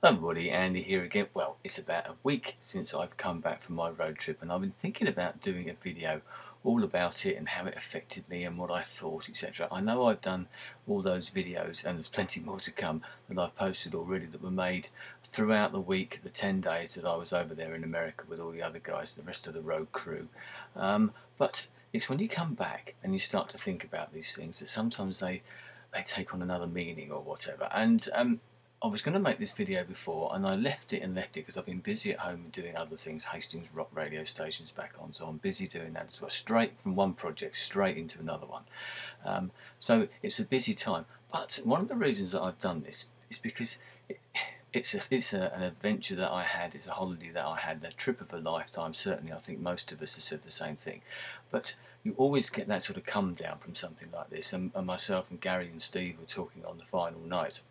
Hi everybody, Andy here again. Well, it's about a week since I've come back from my road trip, and I've been thinking about doing a video all about it and how it affected me and what I thought, etc. I know I've done all those videos, and there's plenty more to come that I've posted already that were made throughout the week, the 10 days that I was over there in America with all the other guys, the rest of the road crew. But it's when you come back and you start to think about these things that sometimes they take on another meaning or whatever. And I was going to make this video before, and I left it because I've been busy at home and doing other things. Hastings Rock radio station's back on, so I'm busy doing that as well. Straight from one project straight into another one. So it's a busy time. But one of the reasons that I've done this is because it's an adventure that I had. It's a holiday that I had, a trip of a lifetime. Certainly, I think most of us have said the same thing. But you always get that sort of come down from something like this. And myself and Gary and Steve were talking on the final night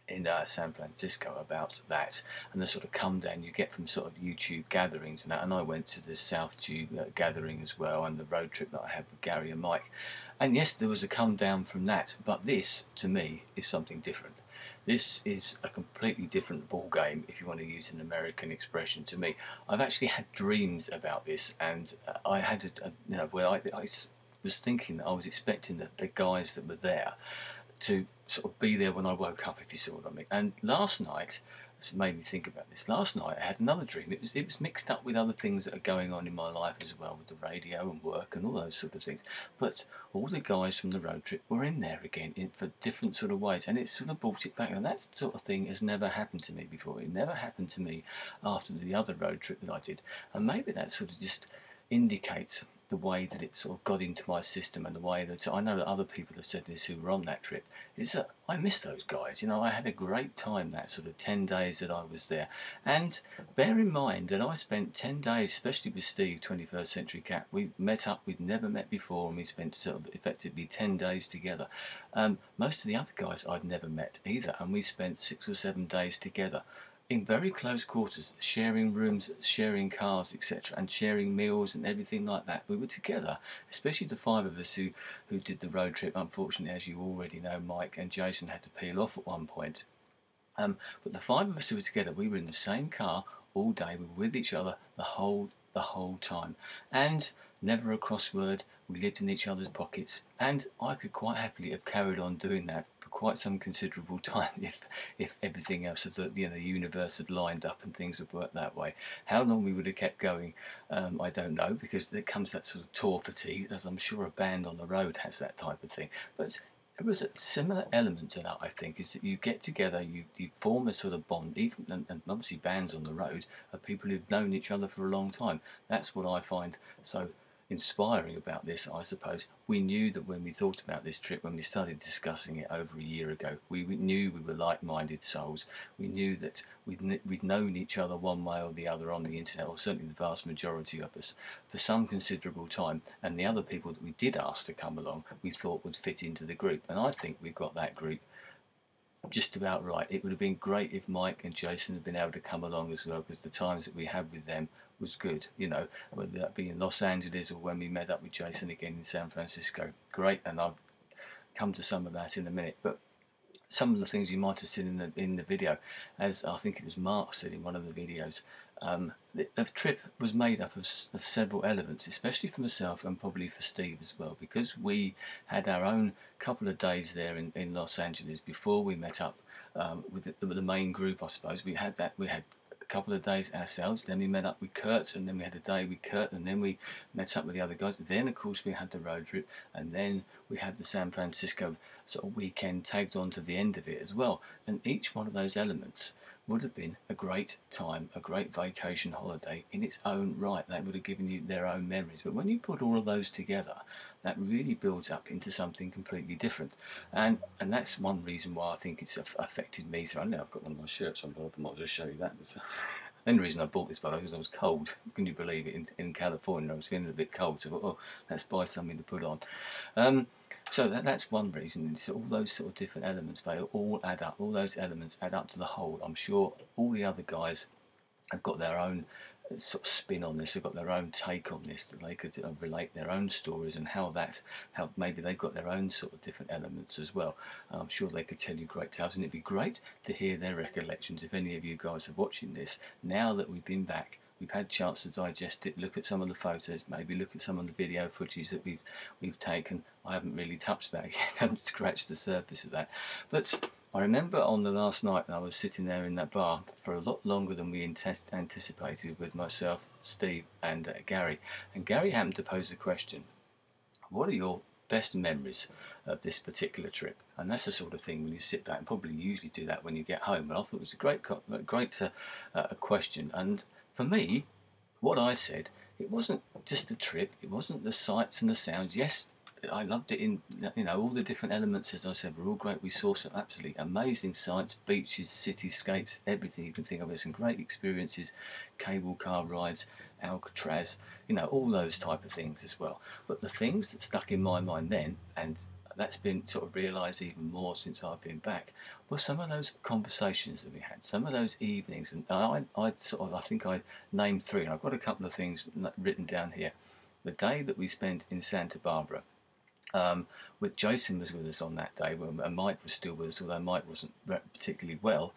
in San Francisco about that, and the sort of come down you get from sort of YouTube gatherings and that. And I went to the South Tube gathering as well, and the road trip that I had with Gary and Mike. And yes, there was a come down from that, but this to me is something different. This is a completely different ball game, if you want to use an American expression. To me, I've actually had dreams about this, and I had where I was thinking that I was expecting the guys that were there to sort of be there when I woke up, if you see what I mean. And last night, this made me think about this. Last night I had another dream. It was mixed up with other things that are going on in my life as well, with the radio and work and all those sort of things. But all the guys from the road trip were in there again for different sort of ways, and it sort of brought it back. And that sort of thing has never happened to me before. It never happened to me after the other road trip that I did. And maybe that sort of just indicates the way that it sort of got into my system, and the way that I know that other people have said this who were on that trip, is that I miss those guys. You know, I had a great time that sort of 10 days that I was there. And bear in mind that I spent 10 days, especially with Steve, 21st Century Cat. We met up, we'd never met before, and we spent sort of effectively 10 days together. Most of the other guys I'd never met either, and we spent 6 or 7 days together in very close quarters, sharing rooms, sharing cars, etc., and sharing meals and everything like that. We were together, especially the 5 of us who did the road trip. Unfortunately, as you already know, Mike and Jason had to peel off at one point. But the 5 of us who were together, we were in the same car all day. We were with each other the whole time, and never a crossword. We lived in each other's pockets, and I could quite happily have carried on doing that for quite some considerable time if everything else of the universe had lined up and things had worked that way. How long we would have kept going, I don't know, because there comes that sort of tour fatigue, as I'm sure a band on the road has that type of thing. But there was a similar element to that, I think, is that you get together, you form a sort of bond, even and obviously bands on the road are people who've known each other for a long time. That's what I find so inspiring about this, I suppose. We knew that when we thought about this trip, when we started discussing it over a year ago, we knew we were like-minded souls. We knew that we'd known each other one way or the other on the internet, or certainly the vast majority of us, for some considerable time, and the other people that we did ask to come along we thought would fit into the group. And I think we've got that group just about right. It would have been great if Mike and Jason had been able to come along as well, because the times that we had with them was good, you know, whether that be in Los Angeles or when we met up with Jason again in San Francisco. Great, and I'll come to some of that in a minute. But some of the things you might have seen in the video, as I think it was Mark said in one of the videos, the trip was made up of several elements, especially for myself and probably for Steve as well, because we had our own couple of days there in Los Angeles before we met up with the main group, I suppose. We had a couple of days ourselves, then we met up with Kurt, and then we had a day with Kurt, and then we met up with the other guys. Then of course we had the road trip, and then we had the San Francisco sort of weekend tagged on to the end of it as well. And each one of those elements would have been a great time, a great vacation holiday in its own right. They would have given you their own memories. But when you put all of those together, that really builds up into something completely different. And that's one reason why I think it's affected me. So I know I've got one of my shirts on, but I might just show you that. The only reason I bought this, by the way, because I was cold. Can you believe it? In California, I was feeling a bit cold, so I thought, oh, let's buy something to put on. So that's one reason. It's all those sort of different elements, they all add up. All those elements add up to the whole. I'm sure all the other guys have got their own sort of spin on this, they've got their own take on this, that they could relate their own stories and how maybe they've got their own sort of different elements as well. I'm sure they could tell you great tales, and it'd be great to hear their recollections. If any of you guys are watching this, now that we've been back, we've had a chance to digest it, look at some of the photos, maybe look at some of the video footage that we've taken. I haven't really touched that yet, I haven't scratched the surface of that. But I remember on the last night I was sitting there in that bar for a lot longer than we anticipated, with myself, Steve and Gary. And Gary happened to pose the question, what are your best memories of this particular trip? And that's the sort of thing when you sit back, and probably usually do that when you get home, but I thought it was a great question. And for me, what I said, it wasn't just the trip, it wasn't the sights and the sounds. Yes, I loved it in, all the different elements, as I said, were all great. We saw some absolutely amazing sights, beaches, cityscapes, everything you can think of. There's some great experiences, cable car rides, Alcatraz, all those type of things as well. But the things that stuck in my mind then, and that's been sort of realised even more since I've been back, were some of those conversations that we had, some of those evenings. And I think I named three, and I've got a couple of things written down here. The day that we spent in Santa Barbara, with Jason was with us on that day, and Mike was still with us, although Mike wasn't particularly well.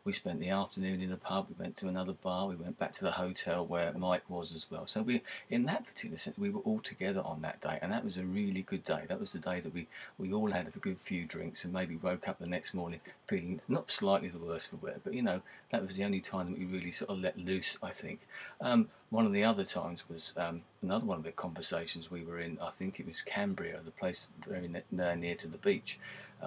We spent the afternoon in the pub, we went to another bar, we went back to the hotel where Mike was as well. So in that particular sense, we were all together on that day, and that was a really good day. That was the day that we all had a good few drinks and maybe woke up the next morning feeling not slightly the worse for wear, but that was the only time that we really sort of let loose, I think. One of the other times was another one of the conversations we were in, I think it was Cambria, the place very near to the beach.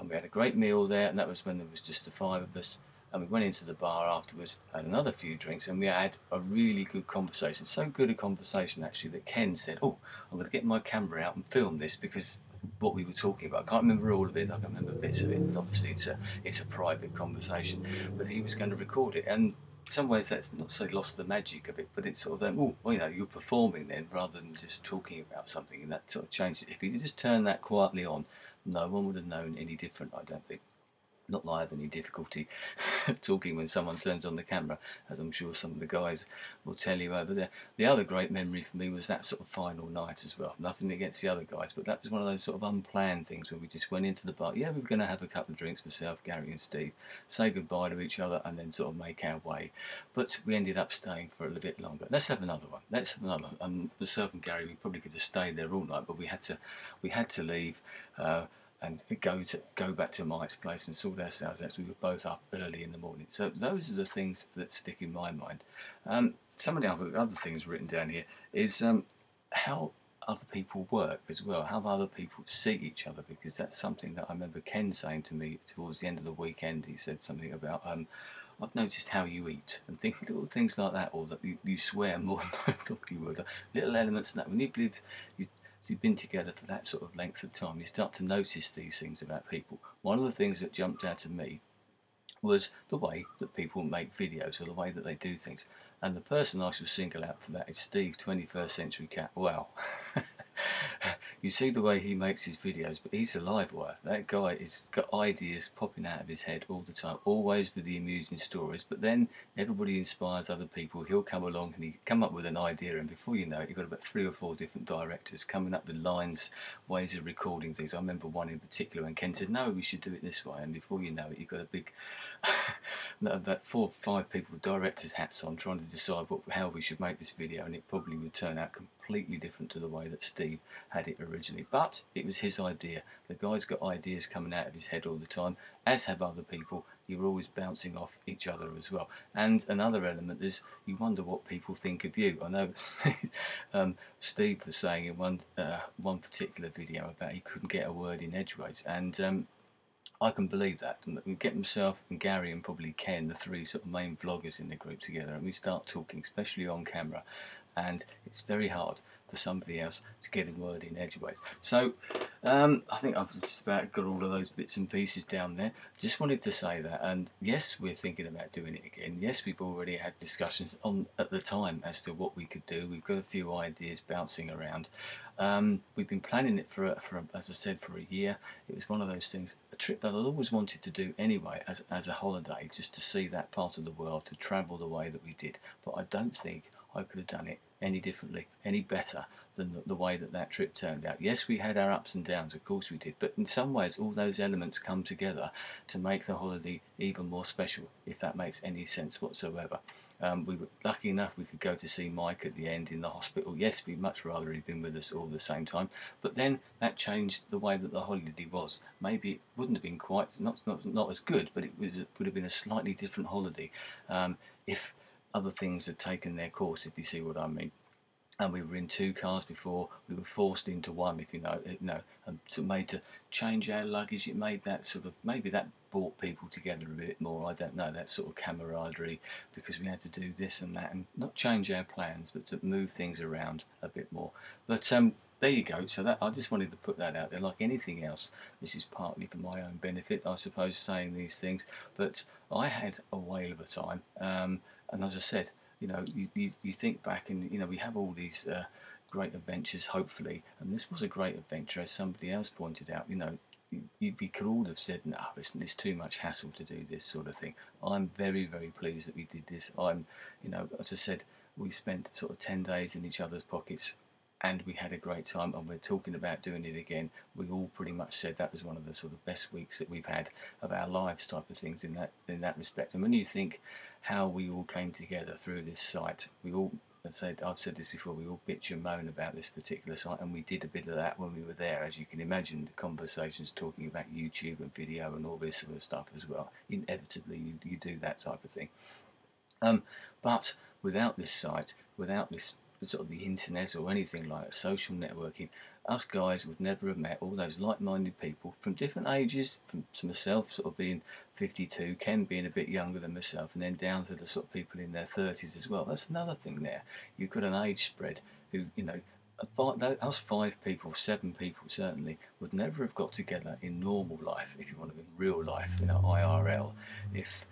We had a great meal there, and that was when there was just the five of us. And we went into the bar afterwards, had another few drinks, and we had a really good conversation. So good a conversation, actually, that Ken said, oh, I'm going to get my camera out and film this, because what we were talking about, I can't remember all of it, I can remember bits of it. Obviously, it's a private conversation, but he was going to record it. And in some ways, that's not so lost the magic of it, but it's sort of, you're performing then, rather than just talking about something, and that sort of changed it. If you just turn that quietly on, no one would have known any different, I don't think. Not that I have any difficulty talking when someone turns on the camera, as I'm sure some of the guys will tell you over there. The other great memory for me was that sort of final night as well. Nothing against the other guys, but that was one of those sort of unplanned things where we just went into the bar. Yeah, we were going to have a couple of drinks, myself, Gary and Steve, say goodbye to each other and then sort of make our way. But we ended up staying for a little bit longer. Let's have another one. Let's have another one. Myself and Gary, we probably could have stayed there all night, but we had to leave. And go back to Mike's place and sort ourselves out. So we were both up early in the morning. So those are the things that stick in my mind. Some of the other things written down here is how other people work as well, how other people see each other, because that's something that I remember Ken saying to me towards the end of the weekend. He said something about, I've noticed how you eat, and little things like that, or that you swear more than I thought you would. Little elements of that. When you've been together for that sort of length of time, you start to notice these things about people. One of the things that jumped out at me was the way that people make videos, or the way that they do things. And the person I shall single out for that is Steve, 21st Century Cat. Wow. You see the way he makes his videos, but he's a live wire. That guy has got ideas popping out of his head all the time, always with the amusing stories. But then everybody inspires other people. He'll come along and he come up with an idea, and before you know it, you've got about 3 or 4 different directors coming up with lines, ways of recording things. I remember one in particular when Ken said, no, we should do it this way, and before you know it, you've got a big about 4 or 5 people with directors' hats on trying to decide how we should make this video, and it probably would turn out completely different to the way that Steve had it originally. But it was his idea. The guy's got ideas coming out of his head all the time, as have other people. You're always bouncing off each other as well. And another element is you wonder what people think of you. I know Steve was saying in one particular video about he couldn't get a word in edgeways, and I can believe that. And we get myself and Gary and probably Ken, the 3 sort of main vloggers in the group together, and we start talking, especially on camera, and it's very hard for somebody else to get a word in edgeways. So I think I've just about got all of those bits and pieces down there. Just wanted to say that, and yes, we're thinking about doing it again. Yes, we've already had discussions on at the time as to what we could do. We've got a few ideas bouncing around. We've been planning it for as I said, for a year. It was one of those things, a trip that I'd always wanted to do anyway, as a holiday, just to see that part of the world, to travel the way that we did. But I don't think I could have done it any differently, any better than the way that that trip turned out. Yes, we had our ups and downs, of course we did, but in some ways all those elements come together to make the holiday even more special, if that makes any sense whatsoever. We were lucky enough we could go to see Mike at the end in the hospital. Yes, we'd much rather he'd been with us all at the same time, but then that changed the way that the holiday was. Maybe it wouldn't have been quite, not as good, but it would have been a slightly different holiday if other things had taken their course, if you see what I mean. And we were in two cars before, we were forced into one, if you know, and so made to change our luggage. It made that sort of, maybe that brought people together a bit more, I don't know, that sort of camaraderie, because we had to do this and that, and not change our plans, but to move things around a bit more. But there you go. So that, I just wanted to put that out there. Like anything else, this is partly for my own benefit, I suppose, saying these things, but I had a whale of a time, and as I said, you know, you think back, and you know, we have all these great adventures, hopefully, and this was a great adventure, as somebody else pointed out. You know, we could all have said, no, it's too much hassle to do this sort of thing. I'm very, very pleased that we did this. You know, as I said, we spent sort of 10 days in each other's pockets, and we had a great time, and we're talking about doing it again. We all pretty much said that was one of the sort of best weeks that we've had of our lives, type of things, in that respect. And when you think how we all came together through this site, we all, I've said this before, we all bitch and moan about this particular site, and we did a bit of that when we were there, as you can imagine. The conversations talking about YouTube and video and all this sort of stuff as well. Inevitably, you do that type of thing. But without this site, without this sort of the internet or anything like that, social networking, us guys would never have met all those like-minded people from different ages, from to myself sort of being 52, Ken being a bit younger than myself, and then down to the sort of people in their 30s as well. That's another thing there. You've got an age spread who, you know, us 5 people, 7 people certainly, would never have got together in normal life, if you want to, in real life, you know, IRL, if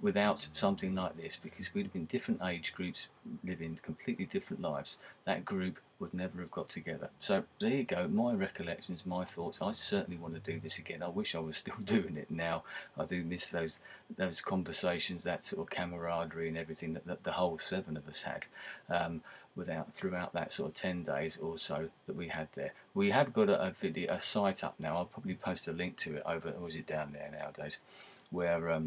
without something like this, because we'd have been different age groups living completely different lives. That group would never have got together. So there you go, my recollections, my thoughts. I certainly want to do this again. I wish I was still doing it now. I do miss those conversations, that sort of camaraderie and everything that the whole 7 of us had throughout that sort of 10 days or so that we had there. We have got a site up now. I'll probably post a link to it over, or is it down there nowadays, where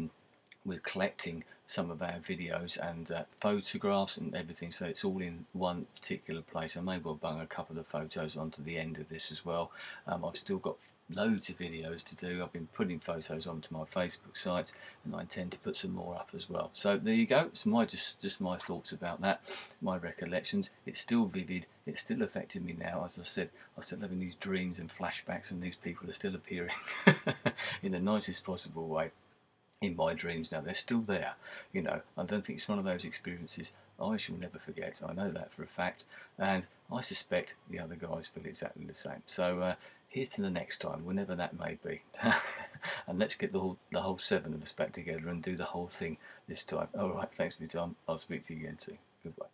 we're collecting some of our videos and photographs and everything, so it's all in one particular place. I may well bung a couple of photos onto the end of this as well. I've still got loads of videos to do. I've been putting photos onto my Facebook site, and I intend to put some more up as well. So there you go. It's just my thoughts about that, my recollections. It's still vivid. It's still affecting me now. As I said, I'm still having these dreams and flashbacks, and these people are still appearing in the nicest possible way in my dreams now. They're still there, you know. I don't think it's one of those experiences I shall never forget. I know that for a fact, and I suspect the other guys feel exactly the same. So here's to the next time, whenever that may be. And let's get the whole 7 of us back together and do the whole thing this time. Alright, thanks for your time. I'll speak to you again soon. Goodbye.